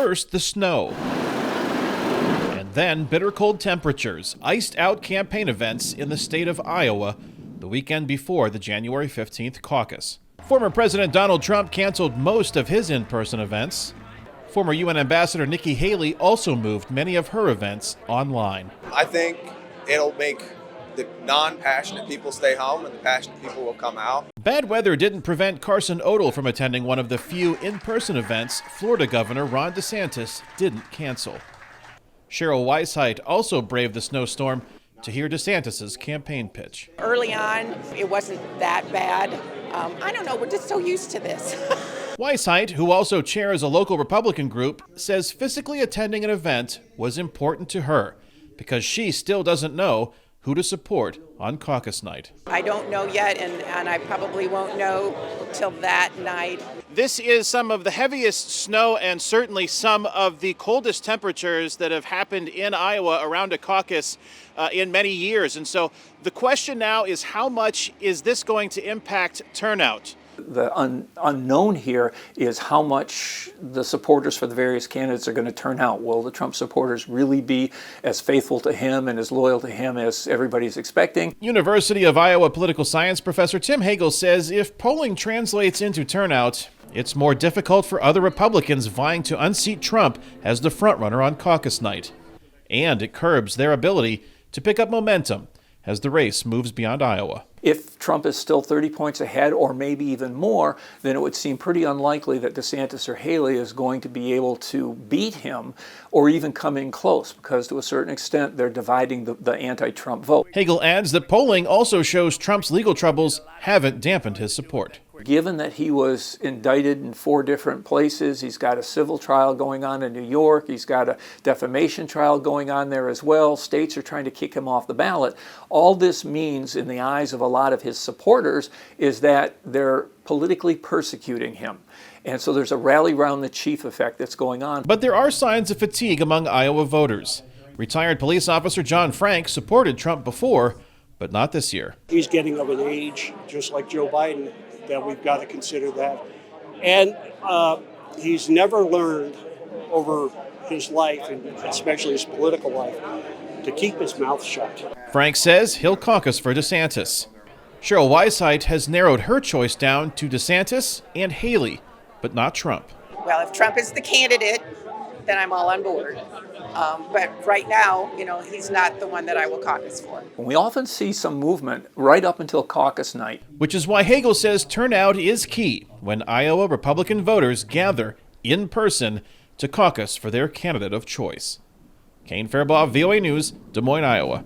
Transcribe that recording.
First, the snow. And then bitter cold temperatures iced out campaign events in the state of Iowa the weekend before the January 15th caucus. Former President Donald Trump canceled most of his in-person events. Former UN Ambassador Nikki Haley also moved many of her events online. I think it'll make the non-passionate people stay home and the passionate people will come out. Bad weather didn't prevent Carson Odell from attending one of the few in-person events Florida Governor Ron DeSantis didn't cancel. Cheryl Weisheit also braved the snowstorm to hear DeSantis' campaign pitch. Early on, it wasn't that bad. I don't know, we're just so used to this. Weisheit, who also chairs a local Republican group, says physically attending an event was important to her because she still doesn't know who to support on caucus night. I don't know yet, and I probably won't know till that night. This is some of the heaviest snow and certainly some of the coldest temperatures that have happened in Iowa around a caucus in many years. And so the question now is, how much is this going to impact turnout? The unknown here is how much the supporters for the various candidates are going to turn out. Will the Trump supporters really be as faithful to him and as loyal to him as everybody's expecting? University of Iowa political science professor Tim Hagel says if polling translates into turnout, it's more difficult for other Republicans vying to unseat Trump as the frontrunner on caucus night. And it curbs their ability to pick up momentum as the race moves beyond Iowa. If Trump is still 30 points ahead, or maybe even more, then it would seem pretty unlikely that DeSantis or Haley is going to be able to beat him or even come in close, because to a certain extent they're dividing the anti-Trump vote. Hagel adds that polling also shows Trump's legal troubles haven't dampened his support. Given that he was indicted in 4 different places, he's got a civil trial going on in New York, he's got a defamation trial going on there as well, states are trying to kick him off the ballot. All this means, in the eyes of a lot of his supporters, is that they're politically persecuting him. And so there's a rally round the chief effect that's going on. But there are signs of fatigue among Iowa voters. Retired police officer John Frank supported Trump before, but not this year. He's getting of an age, just like Joe Biden, that we've got to consider that. And he's never learned over his life, and especially his political life, to keep his mouth shut. Frank says he'll caucus for DeSantis. Cheryl Weisheit has narrowed her choice down to DeSantis and Haley, but not Trump. Well, if Trump is the candidate, then I'm all on board. But right now, he's not the one that I will caucus for. We often see some movement right up until caucus night. Which is why Hagel says turnout is key when Iowa Republican voters gather in person to caucus for their candidate of choice. Kane Farabaugh, VOA News, Des Moines, Iowa.